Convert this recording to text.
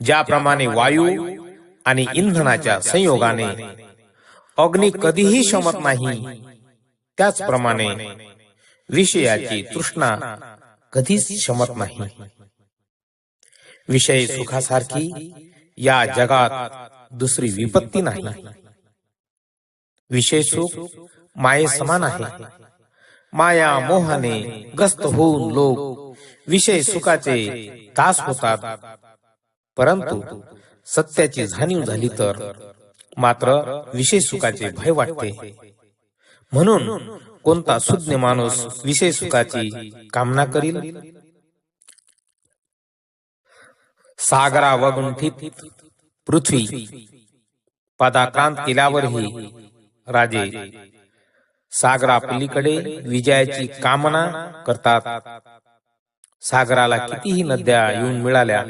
ज्याप्रमाणे वायू आणि इंधनाच्या संयोगाने अग्नी कधीही शमत नाही, त्याचप्रमाणे विषयाची तृष्णा कधीच शमत नाही. विषय सुखासारखी या जगात दुसरी विपत्ती नाही. विषय सुख माये समान आहे. माया मोहाने ग्रस्त होऊन लोक विषय सुखाचे दास होतात. परंतु सत्याची जाणीव झाली तर मात्र विषय सुखाचे भय वाटते. म्हणून कोणता सुज्ञ माणूस विषय सुखाची कामना करील? सागरा वगुंठित पृथ्वी पदाक्रांत केल्यावरही राजे सागरा पलीकडे विजयाची कामना करतात. सागराला कितीही नद्या येऊन मिळाल्या